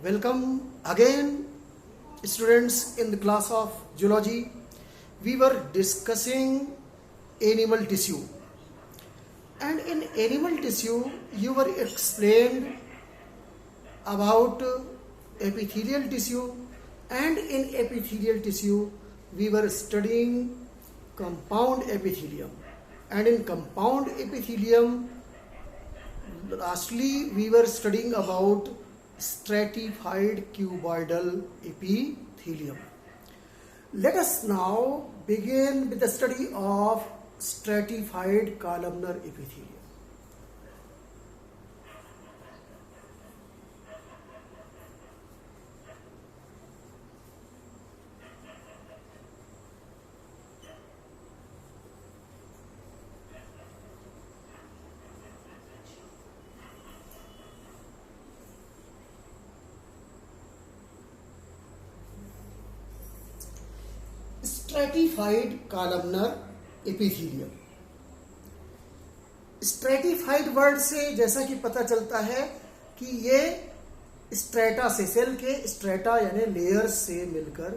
Welcome again, students, in the class of zoology. We were discussing animal tissue, and in animal tissue, you were explained about epithelial tissue, and in epithelial tissue, we were studying compound epithelium, and in compound epithelium, lastly, we were studying about stratified cuboidal epithelium. Let us now begin with the study of stratified columnar epithelium. Stratified columnar epithelium. Stratified word से जैसा कि पता चलता है कि ये strata से, cell के स्ट्रेटा यानी लेयर्स से मिलकर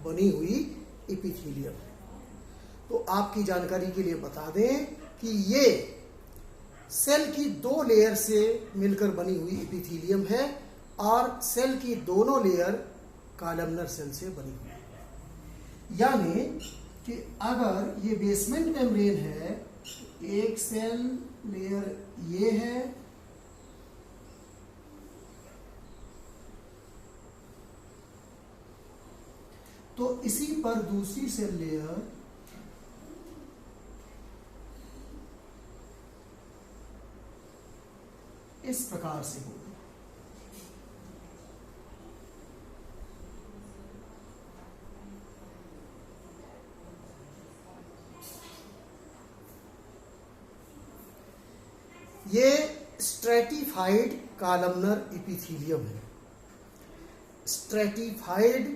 बनी हुई एपिथेलियम है। तो आपकी जानकारी के लिए बता दें कि ये सेल की दो लेयर से मिलकर बनी हुई एपिथेलियम है और सेल की दोनों लेयर कॉलमनर सेल से बनी हुई है। यानी कि अगर ये बेसमेंट मेम्ब्रेन है, एक सेल लेयर ये है, तो इसी पर दूसरी सेल लेयर इस प्रकार से होगी। ये स्ट्रेटिफाइड कॉलमनर एपिथेलियम है। स्ट्रेटिफाइड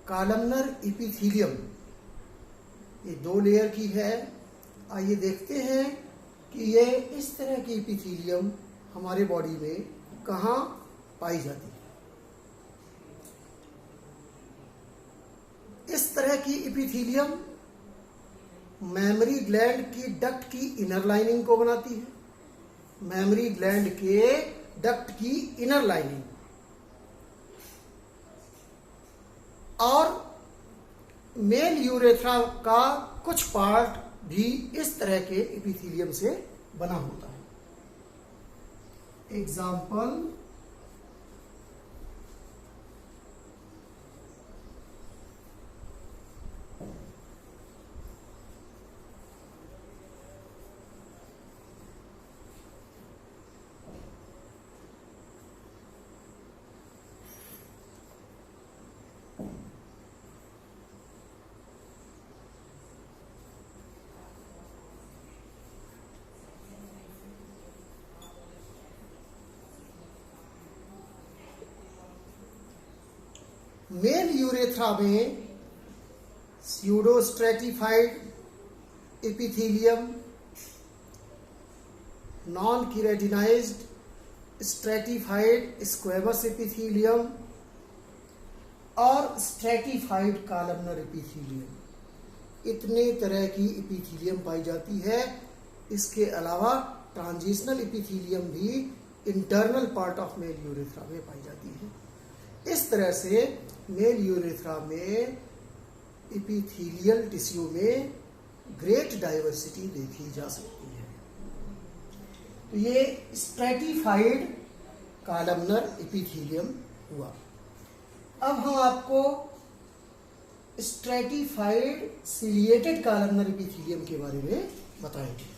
कॉलमनर एपिथेलियम ये दो लेयर की है। आइए देखते हैं कि ये इस तरह की एपिथेलियम हमारे बॉडी में कहाँ पाई जाती है। इस तरह की एपिथेलियम मेमोरी ग्लैंड की डक्ट की इनर लाइनिंग को बनाती है। मेमोरी ग्लैंड के डक्ट की इनर लाइनिंग और मेल यूरेथ्रा का कुछ पार्ट भी इस तरह के एपिथेलियम से बना होता है। एग्जाम्पल, मेल यूरेथ्रा में pseudostratified epithelium, non keratinized stratified squamous epithelium और स्ट्रेटिफाइड कॉलमनर एपिथेलियम, इतने तरह की एपिथेलियम पाई जाती है। इसके अलावा ट्रांजिशनल एपिथेलियम भी internal part of male urethra में पाई जाती है। इस तरह से मेल यूरेथ्रा में एपिथेलियल टिश्यू में ग्रेट डाइवर्सिटी देखी जा सकती है। तो ये स्ट्रेटिफाइड कॉलमनर एपिथेलियम हुआ। अब हम आपको स्ट्रेटिफाइड सिलिएटेड कॉलमनर एपिथेलियम के बारे में बताएंगे।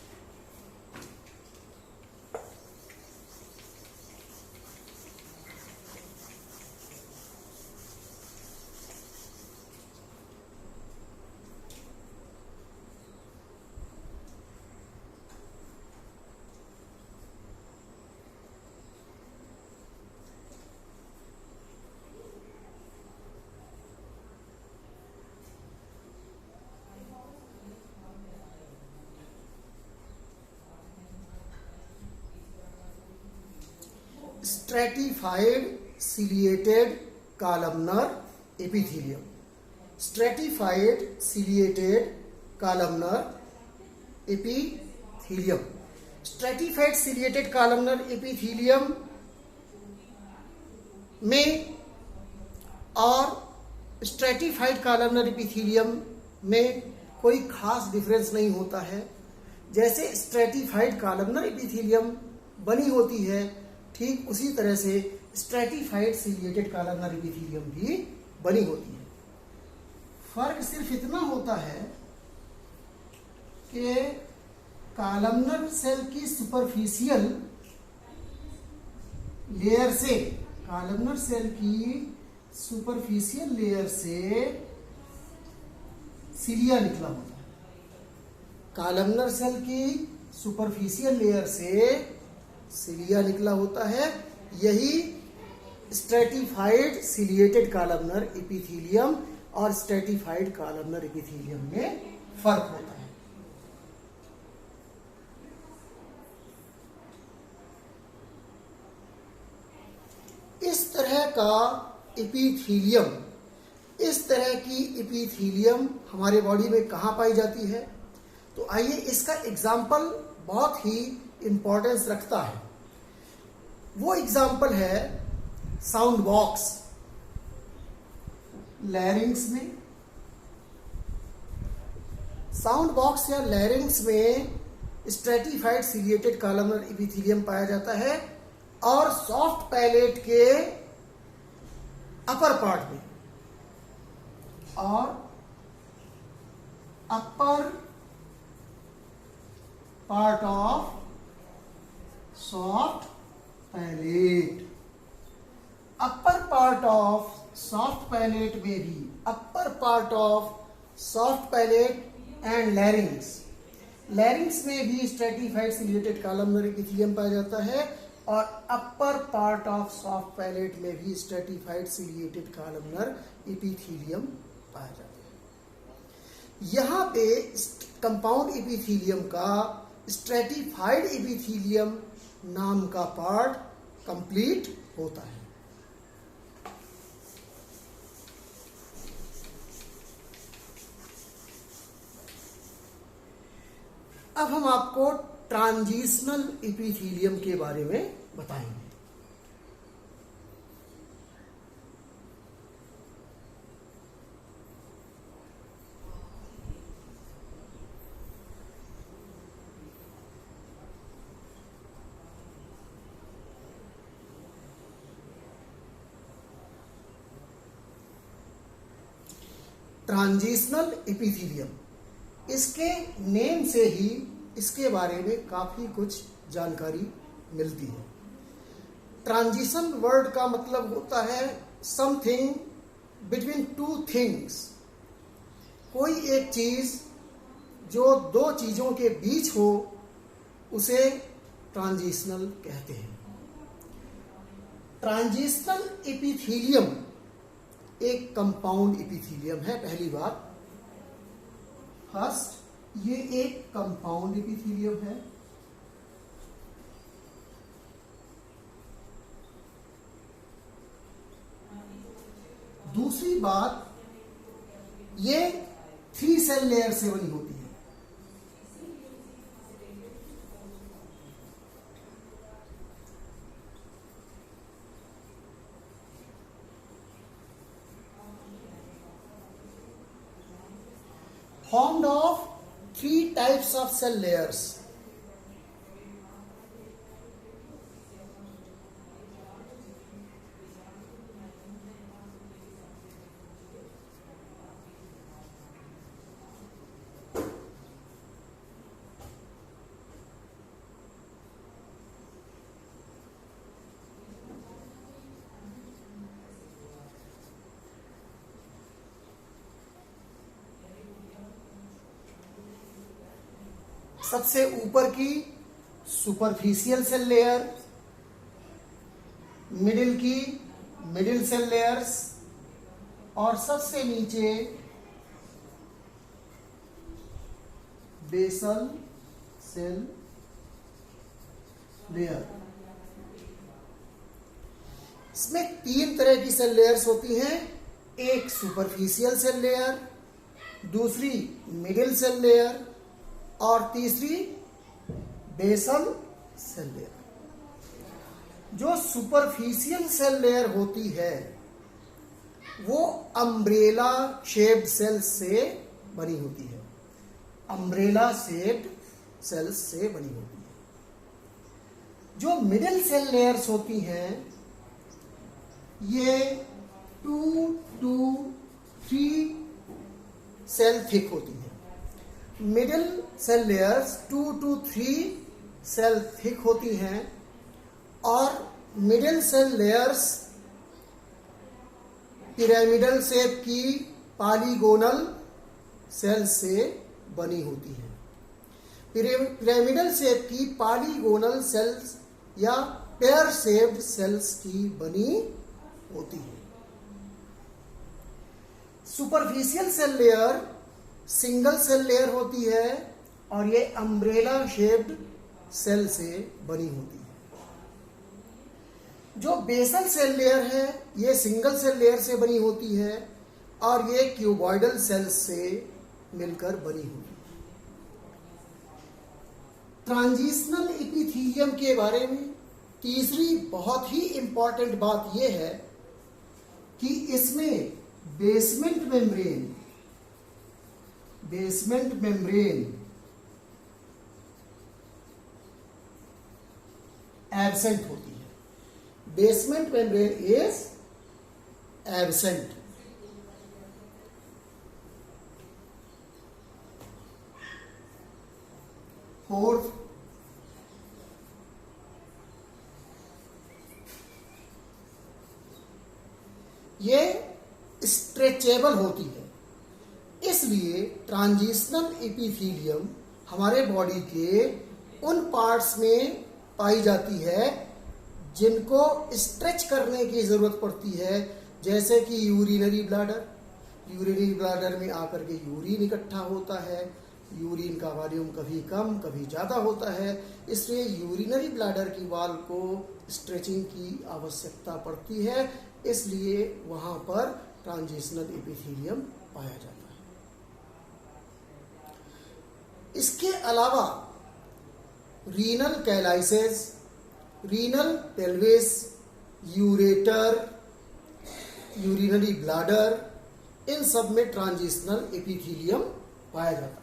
Stratified ciliated columnar epithelium. Stratified ciliated columnar epithelium. Stratified ciliated columnar epithelium में और स्ट्रेटिफाइड कॉलमनर एपिथेलियम में कोई खास डिफरेंस नहीं होता है। जैसे स्ट्रेटिफाइड कॉलमनर एपिथेलियम बनी होती है, ठीक उसी तरह से स्ट्रेटिफाइड सिलिएटेड कॉलमनर एपिथेलियम भी बनी होती है। फर्क सिर्फ इतना होता है कि कॉलमनर सेल की सुपरफिशियल लेयर से, कॉलमनर सेल की सुपरफिशियल लेयर से सिलिया निकला होता है। कॉलमनर सेल की सुपरफिशियल लेयर से सिलिया निकला होता है। यही स्ट्रेटिफाइड सिलिएटेड कॉलमनर एपिथेलियम और स्ट्रेटिफाइड कॉलमनर एपिथेलियम में फर्क होता है। इस तरह का एपिथेलियम, इस तरह की एपिथेलियम हमारे बॉडी में कहाँ पाई जाती है? तो आइए इसका एग्जाम्पल बहुत ही इंपॉर्टेंस रखता है। वो एग्जाम्पल है साउंड बॉक्स, लैरिंग्स में। साउंड बॉक्स या लैरिंग्स में स्ट्रेटिफाइड सिलिएटेड कॉलमनर एपिथेलियम पाया जाता है और सॉफ्ट पैलेट के अपर पार्ट में और upper part of soft palate, upper part of soft palate में भी, upper part of soft palate and लैरिंग्स, लैरिंग्स में भी स्ट्रेटिफाइड सिलिएटेड कॉलमनर एपिथेलियम पाया जाता है और upper part of soft palate में भी स्ट्रेटिफाइड सिलिएटेड कॉलमनर एपिथेलियम पाया जाता है। यहां पे कंपाउंड एपिथेलियम का स्ट्रेटिफाइड एपिथेलियम नाम का पार्ट कंप्लीट होता है। अब हम आपको ट्रांजिशनल एपिथेलियम के बारे में बताएंगे। ट्रांजिशनल एपिथेलियम, इसके नेम से ही इसके बारे में काफी कुछ जानकारी मिलती है। ट्रांजिशन वर्ड का मतलब होता है समथिंग बिटवीन टू थिंग्स, कोई एक चीज जो दो चीजों के बीच हो उसे ट्रांजिशनल कहते हैं। ट्रांजिशनल एपिथेलियम एक कंपाउंड एपिथेलियम है। पहली बात, फर्स्ट, ये एक कंपाउंड एपिथेलियम है। दूसरी बात, ये 3 सेल लेयर से बनी होती है। Formed of 3 types of cell layers. सबसे ऊपर की सुपरफिशियल सेल लेयर, मिडिल की मिडिल सेल लेयर्स और सबसे नीचे बेसल सेल लेयर। इसमें 3 तरह की सेल लेयर्स होती हैं। एक सुपरफिशियल सेल लेयर, दूसरी मिडिल सेल लेयर और तीसरी बेसल सेल लेयर। जो सुपरफिशियल सेल लेयर होती है वो अम्ब्रेला शेप्ड सेल्स से बनी होती है, अम्ब्रेला शेप्ड सेल्स से बनी होती है। जो मिडिल सेल लेयर्स होती हैं ये 2 to 3 सेल थिक होती है। Middle cell layers 2 to 3 cell thick होती हैं और middle cell layers pyramidal shape की पॉलीगोनल सेल से बनी होती है। पिरामिडल शेप की पॉलीगोनल सेल्स या पेयर शेप्ड सेल्स की बनी होती है। Superficial cell layer single cell layer होती है और ये अम्ब्रेला शेप्ड सेल से बनी होती है। जो बेसल सेल लेयर है ये सिंगल सेल लेयर से बनी होती है और ये क्यूबॉइडल सेल्स से मिलकर बनी होती है। ट्रांजिशनल एपिथेलियम के बारे में तीसरी बहुत ही इंपॉर्टेंट बात यह है कि इसमें बेसमेंट मेम्ब्रेन एब्सेंट होती है। Basement membrane is absent. Fourth, ये स्ट्रेचेबल होती है, इसलिए ट्रांजिशनल एपिथेलियम हमारे बॉडी के उन पार्ट्स में पाई जाती है जिनको स्ट्रेच करने की जरूरत पड़ती है, जैसे कि यूरिनरी ब्लैडर। यूरिनरी ब्लैडर में आकर के यूरिन इकट्ठा होता है, यूरिन का वॉल्यूम कभी कम कभी ज़्यादा होता है, इसलिए यूरिनरी ब्लैडर की वॉल को स्ट्रेचिंग की आवश्यकता पड़ती है, इसलिए वहाँ पर ट्रांजिशनल एपिथेलियम पाया जाता है। इसके अलावा renal calyces, renal pelvis, ureter, urinary bladder, इन सब में ट्रांजिशनल एपिथेलियम पाया जाता है।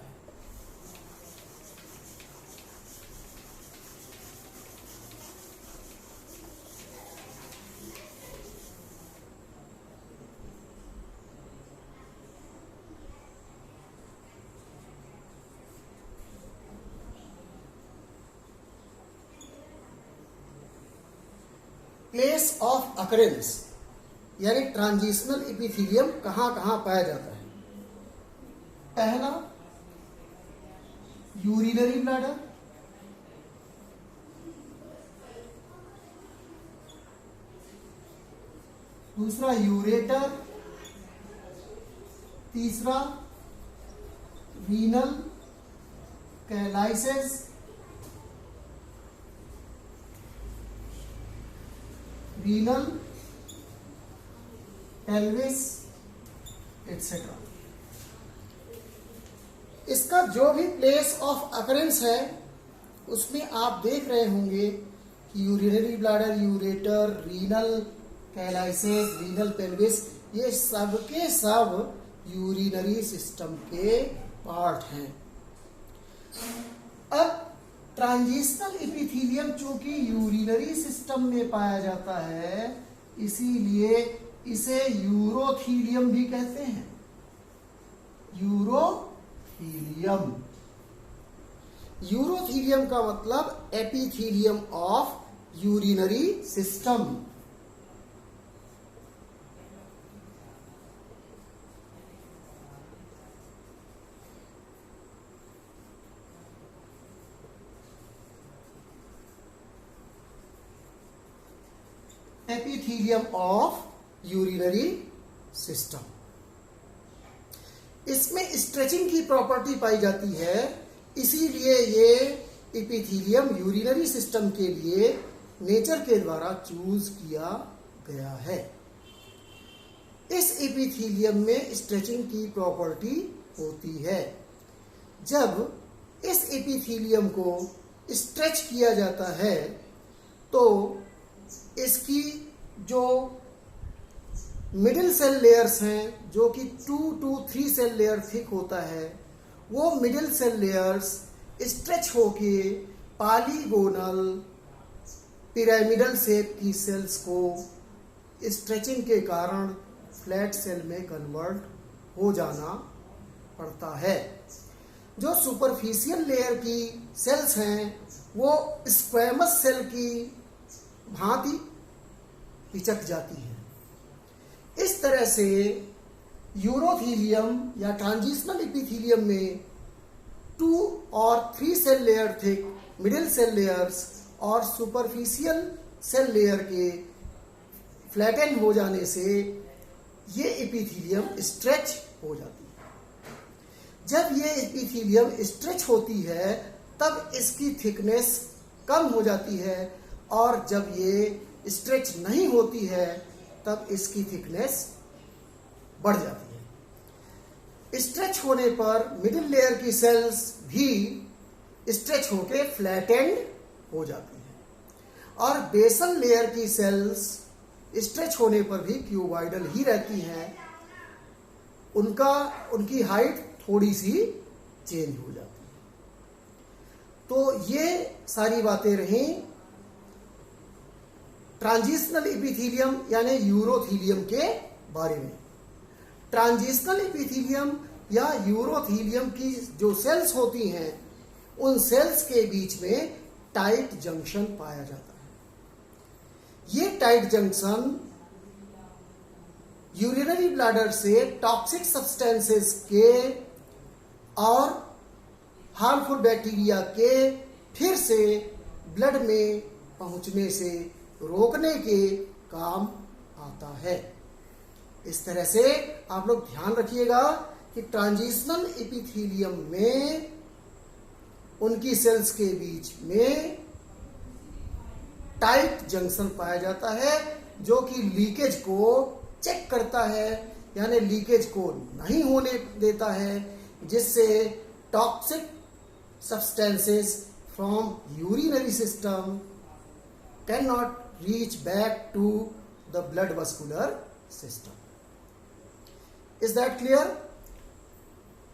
प्लेस ऑफ अकरेंस यानी ट्रांजिशनल एपिथेलियम कहां कहां पाया जाता है। पहला यूरिनरी ब्लैडर, दूसरा यूरेटर, तीसरा renal calyces, renal pelvis etcetera. इसका जो भी प्लेस ऑफ अकरेंस है उसमें आप देख रहे होंगे कि urinary bladder, ureter, renal calyces, renal pelvis, ये सब के सब यूरिनरी सिस्टम के पार्ट हैं। अब ट्रांजिशनल एपिथेलियम चूंकि यूरिनरी सिस्टम में पाया जाता है, इसीलिए इसे यूरोथीलियम भी कहते हैं। यूरोथीलियम, यूरोथीलियम का मतलब epithelium of urinary system. Epithelium of urinary system. इसमें स्ट्रेचिंग की प्रॉपर्टी पाई जाती है, इसीलिए ये एपिथेलियम यूरिनरी सिस्टम के लिए नेचर के द्वारा चूज किया गया है। इस एपिथेलियम में स्ट्रेचिंग की प्रॉपर्टी होती है। जब इस एपिथेलियम को स्ट्रेच किया जाता है तो इसकी जो मिडिल सेल लेयर्स हैं, जो कि 2 to 3 सेल लेयर थिक होता है, वो मिडिल सेल लेयर्स स्ट्रेच होके पॉलीगोनल पिरामिडल शेप की सेल्स को स्ट्रेचिंग के कारण फ्लैट सेल में कन्वर्ट हो जाना पड़ता है। जो सुपरफिशियल लेयर की सेल्स हैं वो स्क्वैमस सेल की भांति पिचक जाती है। इस तरह से यूरोथीलियम या ट्रांजिशनल एपिथेलियम में 2 और 3 cell layer thick middle cell layers और सुपरफिशियल सेल लेयर के फ्लैटन हो जाने से ये एपिथेलियम स्ट्रेच हो जाती है। जब ये एपिथेलियम स्ट्रेच होती है तब इसकी थिकनेस कम हो जाती है, और जब ये स्ट्रेच नहीं होती है तब इसकी थिकनेस बढ़ जाती है। स्ट्रेच होने पर मिडिल लेयर की सेल्स भी स्ट्रेच होके फ्लैटेंड हो जाती है, और बेसल लेयर की सेल्स स्ट्रेच होने पर भी क्यूबॉइडल ही रहती हैं। उनकी हाइट थोड़ी सी चेंज हो जाती है। तो ये सारी बातें रहीं ट्रांजिशनल एपिथेलियम यानी यूरोथीलियम के बारे में। ट्रांजिशनल एपिथेलियम या यूरोथीलियम की जो सेल्स होती हैं उन सेल्स के बीच में टाइट जंक्शन पाया जाता है। ये टाइट जंक्शन यूरिनरी ब्लैडर से टॉक्सिक सब्सटेंसेस के और हार्मफुल बैक्टीरिया के फिर से ब्लड में पहुंचने से रोकने के काम आता है। इस तरह से आप लोग ध्यान रखिएगा कि ट्रांजिशनल एपिथेलियम में उनकी सेल्स के बीच में टाइट जंक्शन पाया जाता है जो कि लीकेज को चेक करता है, यानी लीकेज को नहीं होने देता है, जिससे toxic substances from urinary system can not reach back to the blood vascular system. Is that clear?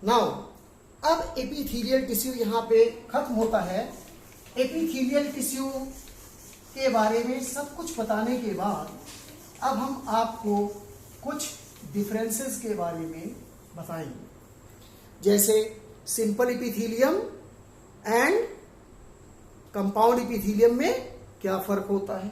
Now, अब एपिथेलियल टिश्यू यहाँ पे खत्म होता है। एपिथेलियल टिश्यू के बारे में सब कुछ बताने के बाद अब हम आपको कुछ डिफरेंसेस के बारे में बताएंगे, जैसे simple epithelium and compound epithelium में क्या फर्क होता है।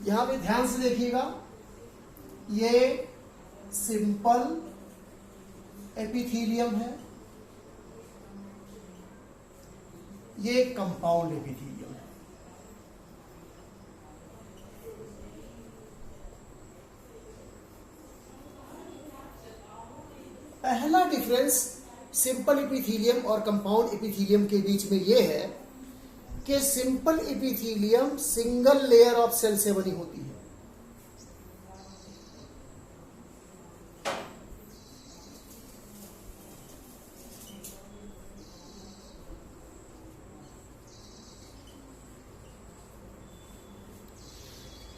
यहां पे ध्यान से देखिएगा, ये सिंपल एपिथेलियम है, ये कंपाउंड एपिथेलियम है। पहला डिफरेंस सिंपल एपिथेलियम और कंपाउंड एपिथेलियम के बीच में यह है कि simple epithelium single layer of cell से बनी होती है,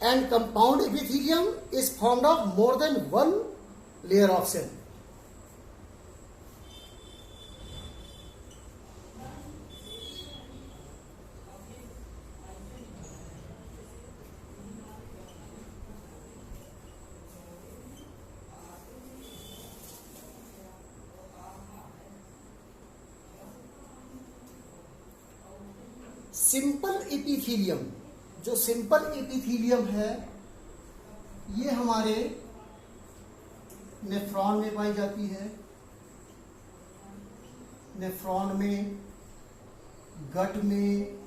and compound epithelium is formed of more than one layer of cell. Simple epithelium, जो सिंपल एपिथीलियम है, ये हमारे नेफ्रॉन में पाई जाती है। नेफ्रॉन में, गट में,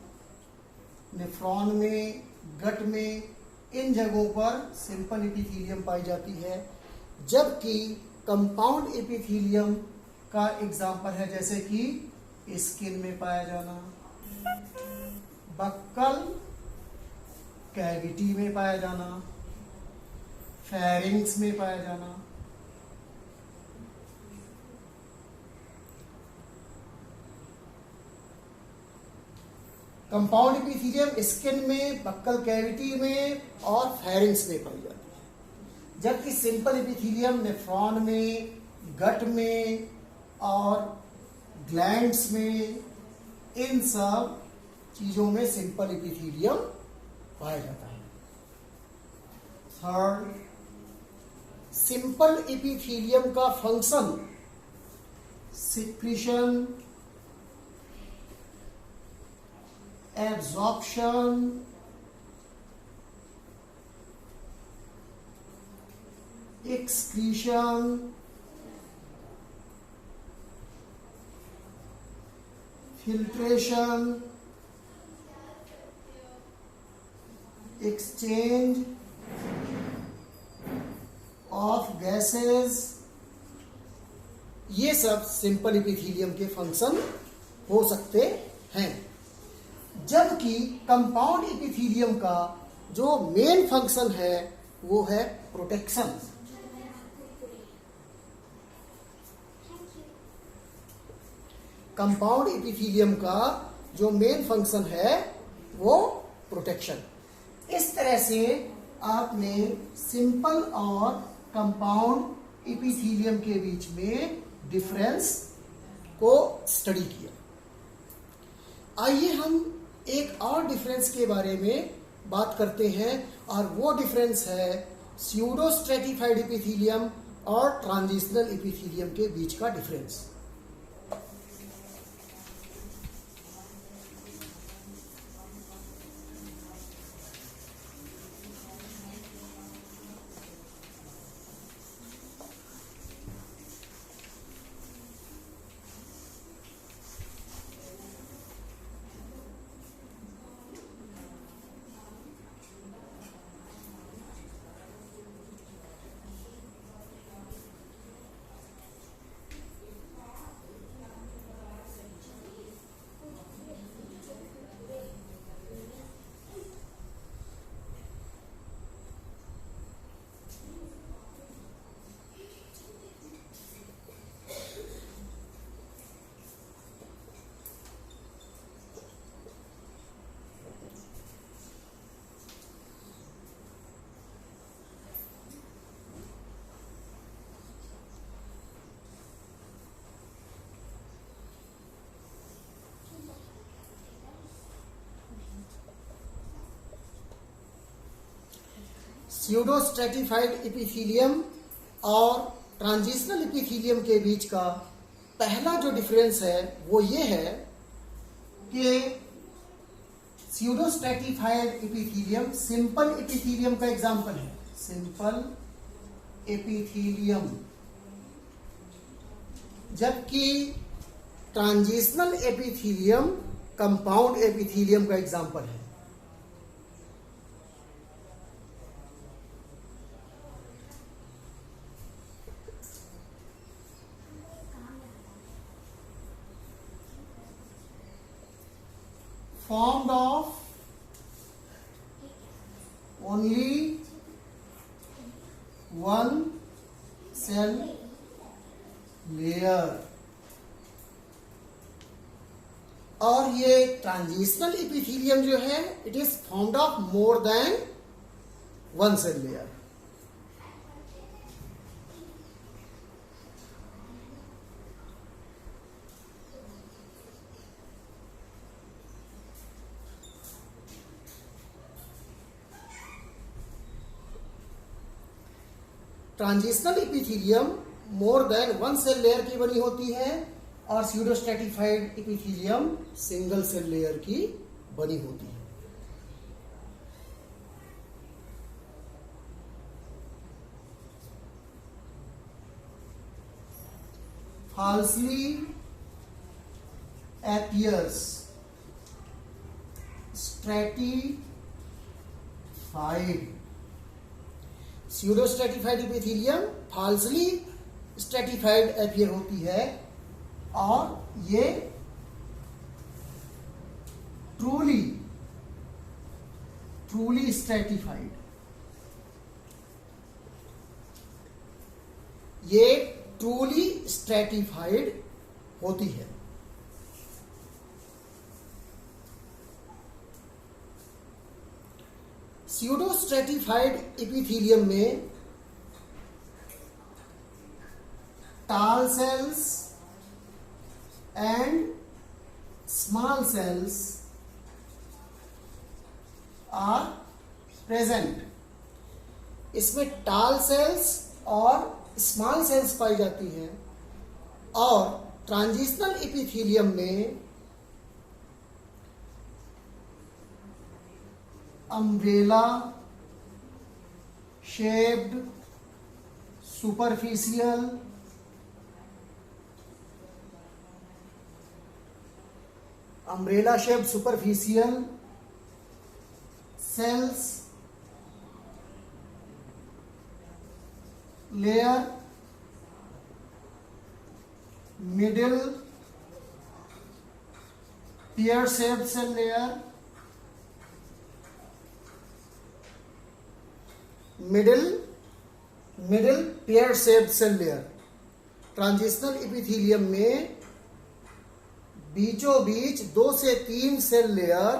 नेफ्रॉन में, गट में, इन जगहों पर सिंपल एपिथीलियम पाई जाती है। जबकि कंपाउंड एपिथीलियम का एग्जाम्पल है जैसे कि स्किन में पाया जाना, बक्कल कैविटी में पाया जाना, फेरिंग्स में पाया जाना। कंपाउंड एपिथीलियम स्किन में, बक्कल कैविटी में और फेरिंग्स में पाई जाती है। जबकि सिंपल एपिथीलियम नेफ्रॉन में, गट में और ग्लैंड्स में, इन सब चीजों में सिंपल एपिथीलियम पाया जाता है। थर्ड, सिंपल एपिथीलियम का function secretion, absorption, excretion, filtration, exchange of gases, ये सब सिंपल एपिथीलियम के फंक्शन हो सकते हैं। जबकि कंपाउंड एपिथीलियम का जो मेन फंक्शन है वो है प्रोटेक्शन। कंपाउंड एपिथीलियम का जो मेन फंक्शन है वो प्रोटेक्शन। इस तरह से आपने सिंपल और कंपाउंड एपिथीलियम के बीच में डिफरेंस को स्टडी किया। आइए हम एक और डिफरेंस के बारे में बात करते हैं और वो डिफरेंस है स्यूडो स्ट्रेटिफाइड एपिथीलियम और ट्रांजिशनल एपिथीलियम के बीच का डिफरेंस। स्यूडो स्ट्रेटिफाइड एपिथीलियम और ट्रांजिशनल एपिथीलियम के बीच का पहला जो डिफरेंस है वो ये है कि pseudo stratified epithelium simple epithelium का एग्जाम्पल है। सिंपल एपिथीलियम, जबकि ट्रांजिशनल एपिथीलियम कंपाउंड एपिथीलियम का एग्जाम्पल है। Formed of only one cell layer, और ये ट्रांजिशनल एपिथीलियम जो है it is formed of more than one cell layer. Transitional epithelium more than one cell layer की बनी होती है और pseudostratified epithelium single cell layer की बनी होती है। falsely appears stratified। Pseudostratified epithelium falsely stratified appear होती है और ये ट्रूली स्ट्रेटिफाइड, ये ट्रूली स्ट्रेटिफाइड होती है। स्यूडोस्ट्रेटिफाइड इपिथीलियम में tall cells and small cells are present. इसमें टाल सेल्स और स्मॉल सेल्स पाई जाती हैं और ट्रांजिशनल इपिथीलियम में umbrella shaped superficial cells layer, middle pear shaped cell layer, middle pear shaped cell layer. Transitional epithelium में बीचों बीच 2 से 3 सेल लेयर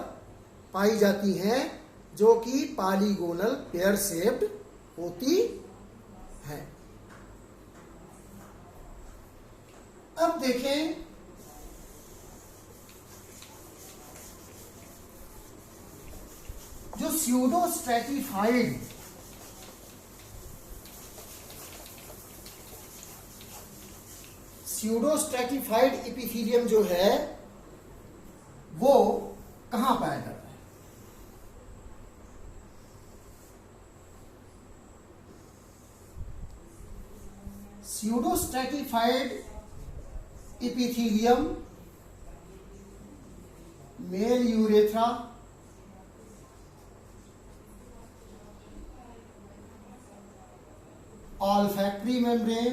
पाई जाती हैं जो कि पॉलीगोनल पेयर शेप्ड होती है। अब देखें जो स्यूडोस्ट्रेटिफाइड इपिथीलियम जो है वो कहां पाया जाता है? Pseudostratified epithelium male urethra, olfactory membrane,